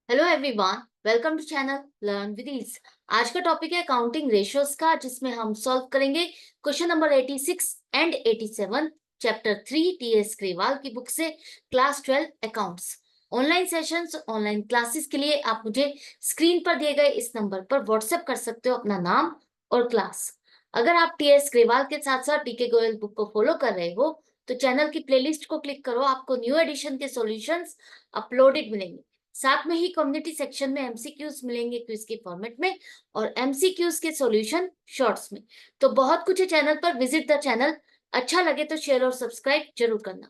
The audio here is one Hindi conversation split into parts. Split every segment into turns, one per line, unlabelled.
Hello everyone, welcome to channel learn with ease. आज का टॉपिक है अकाउंटिंग रेशियोज का, जिसमें हम सॉल्व करेंगे question number 86 and 87 chapter 3 TS Grewal की बुक से, class 12 accounts. Online sessions, online classes के लिए आप मुझे स्क्रीन पर दिए गए इस नंबर पर व्हाट्सएप कर सकते हो अपना नाम और क्लास। अगर आप टीएस ग्रेवाल के साथ साथ टीके गोयल बुक को फॉलो कर रहे हो तो चैनल की प्लेलिस्ट को क्लिक करो, आपको न्यू एडिशन के सॉल्यूशंस अपलोडेड मिलेंगे। साथ में ही कम्युनिटी सेक्शन में एमसीक्यूज मिलेंगे क्विज के फॉर्मेट में, और एमसीक्यूज के सॉल्यूशन शॉर्ट्स में। तो बहुत कुछ है चैनल पर, विजिट द चैनल। अच्छा लगे तो शेयर और सब्सक्राइब जरूर करना।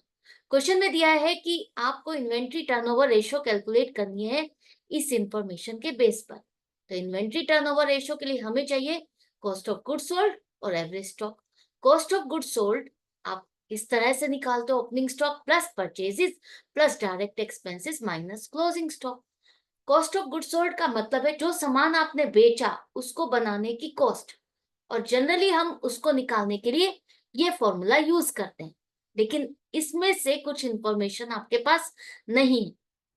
क्वेश्चन में दिया है कि आपको इन्वेंट्री टर्नओवर रेशियो कैलकुलेट करनी है इस इंफॉर्मेशन के बेस पर। तो इन्वेंट्री टर्नओवर रेशियो के लिए हमें चाहिए कॉस्ट ऑफ गुड्स सोल्ड और average stock. Cost of goods sold आप इस तरह से निकालते हो, opening stock plus purchases plus direct expenses minus closing stock. Cost of goods sold का मतलब है जो सामान आपने बेचा उसको बनाने की कॉस्ट, और जनरली हम उसको निकालने के लिए ये फॉर्मूला यूज करते हैं। लेकिन इसमें से कुछ इंफॉर्मेशन आपके पास नहीं है,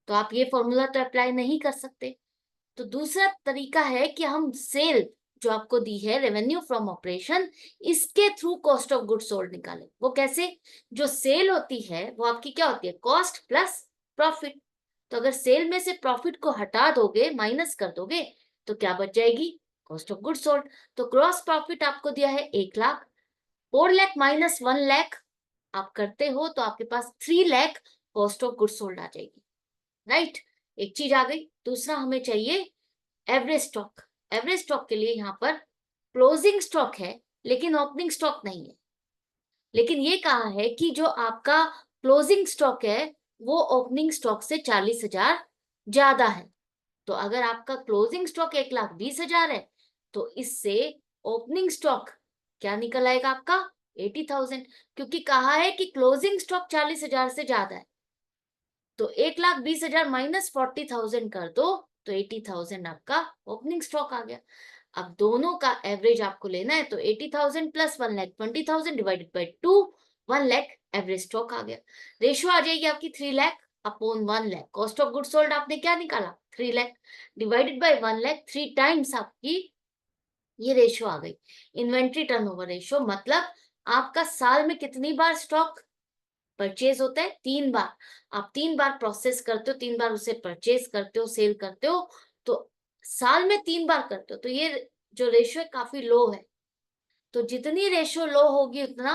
तो आप ये फॉर्मूला तो अप्लाई नहीं कर सकते। तो दूसरा तरीका है कि हम सेल जो आपको दी है, रेवेन्यू फ्रॉम ऑपरेशन, इसके through cost of goods sold निकालें। वो कैसे? जो सेल होती है वो आपकी क्या होती है? Cost plus profit. तो अगर सेल में से प्रॉफिट को हटा दोगे, माइनस कर दोगे, तो क्या बच जाएगी? Cost of goods sold. तो ग्रॉस प्रॉफिट आपको दिया है 1 लाख, 4 लाख माइनस 1 लाख आप करते हो तो आपके पास 3 lakh cost of goods sold आ जाएगी। राइट, एक चीज आ गई। दूसरा हमें चाहिए एवरेज स्टॉक। एवरेज स्टॉक के लिए यहाँ पर क्लोजिंग स्टॉक है लेकिन ओपनिंग स्टॉक नहीं है। लेकिन ये कहा है कि जो आपका क्लोजिंग स्टॉक है वो ओपनिंग स्टॉक से 40,000 ज्यादा है। तो अगर आपका क्लोजिंग स्टॉक 1,20,000 है तो इससे ओपनिंग स्टॉक क्या निकल आएगा आपका? 80,000, क्योंकि कहा है कि क्लोजिंग स्टॉक 40,000 से ज्यादा है। तो 1,20,000 माइनस 40,000 कर दो तो 80,000 आपका ओपनिंग स्टॉक आ गया। अब दोनों का एवरेज आपको लेना है, तो 80,000 plus 1,20,000 divided by 2, 1 lakh average stock आ गया। रेशियो आ जाएगी आपकी 3 lakh upon 1 lakh. Cost of good sold आपने क्या निकाला? 3 lakh divided by 1 lakh, 3 times आपकी ये रेशियो आ गई। इन्वेंट्री टर्नओवर रेशियो मतलब आपका साल में कितनी बार स्टॉक परचेज होता है? 3 बार। आप 3 बार प्रोसेस करते हो, 3 बार उसे परचेज करते हो, सेल करते हो, तो साल में 3 बार करते हो। तो ये जो रेशियो है काफी लो है। तो जितनी रेशियो लो होगी उतना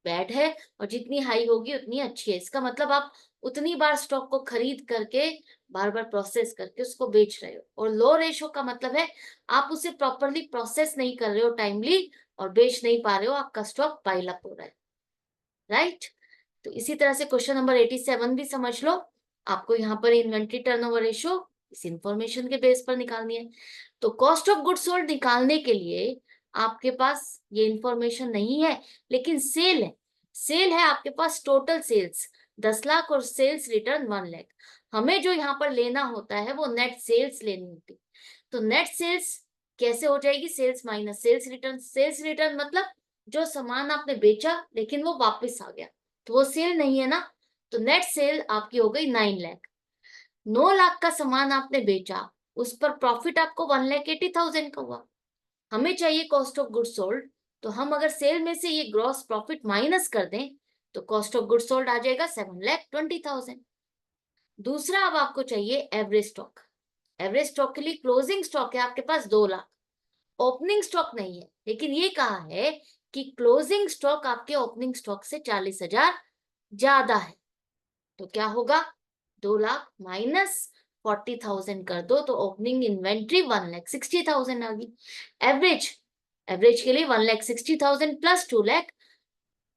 बैड है, और जितनी हाई होगी उतनी अच्छी है। इसका मतलब आप उतनी बार स्टॉक को खरीद करके बार बार प्रोसेस करके उसको बेच रहे हो। और लो रेशियो का मतलब है आप उसे प्रॉपरली प्रोसेस नहीं कर रहे हो टाइमली, और बेच नहीं पा रहे हो, आपका स्टॉक पाइल अप हो रहा है। राइट, तो इसी तरह से क्वेश्चन नंबर 87 भी समझ लो। आपको यहाँ पर इन्वेंट्री टर्नओवर रेशियो इस इंफॉर्मेशन के बेस पर निकालनी है। तो कॉस्ट ऑफ गुड्स सोल्ड निकालने के लिए आपके पास ये इंफॉर्मेशन नहीं है, लेकिन सेल है। सेल है आपके पास, टोटल सेल्स 10 लाख और सेल्स रिटर्न 1 लाख। हमें जो यहाँ पर लेना होता है वो नेट सेल्स लेनी होती। तो नेट सेल्स कैसे हो जाएगी? Sales minus sales return. Sales return मतलब जो सामान आपने बेचा लेकिन वो वापस आ गया, तो वो सेल नहीं है ना। तो नेट सेल आपकी हो गई 9 लाख। 9 लाख का सामान आपने बेचा, उस पर प्रॉफिट आपको 1,80,000 का हुआ। हमें चाहिए कॉस्ट ऑफ गुड सोल्ड। तो हम अगर सेल में से ये ग्रॉस प्रॉफिट माइनस कर दें तो कॉस्ट ऑफ गुड सोल्ड आ जाएगा 7,20,000। दूसरा, अब आपको चाहिए एवरेज स्टॉक। एवरेज स्टॉक के लिए क्लोजिंग स्टॉक है आपके पास 2 लाख, ओपनिंग स्टॉक नहीं है। लेकिन ये कहा है कि क्लोजिंग स्टॉक आपके ओपनिंग स्टॉक से 40,000 ज्यादा है। तो क्या होगा? 2 लाख माइनस 40,000 कर दो तो ओपनिंग इन्वेंट्री 1,60,000 आ गई। एवरेज, एवरेज के लिए 1,60,000 प्लस 2 लाख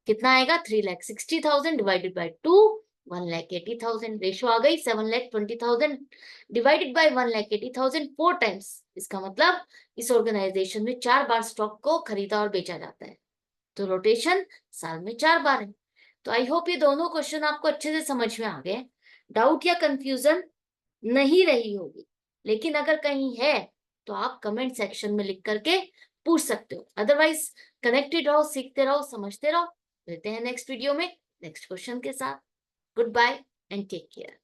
कितना आएगा? 3,60,000 डिवाइडेड बाई 2, 1,80,000। रेशो आ गई 7,20,000 डिवाइडेड बाई 1,80,000, 4 टाइम्स। इसका मतलब इस ऑर्गेनाइजेशन में 4 बार स्टॉक को खरीदा और बेचा जाता है। तो रोटेशन साल में 4 बार है। तो आई होप ये दोनों क्वेश्चन आपको अच्छे से समझ में आ गए। डाउट या कंफ्यूजन नहीं रही होगी, लेकिन अगर कहीं है तो आप कमेंट सेक्शन में लिख करके पूछ सकते हो। अदरवाइज कनेक्टेड रहो, सीखते रहो, समझते रहो। मिलते हैं नेक्स्ट वीडियो में नेक्स्ट क्वेश्चन के साथ। Goodbye and take care.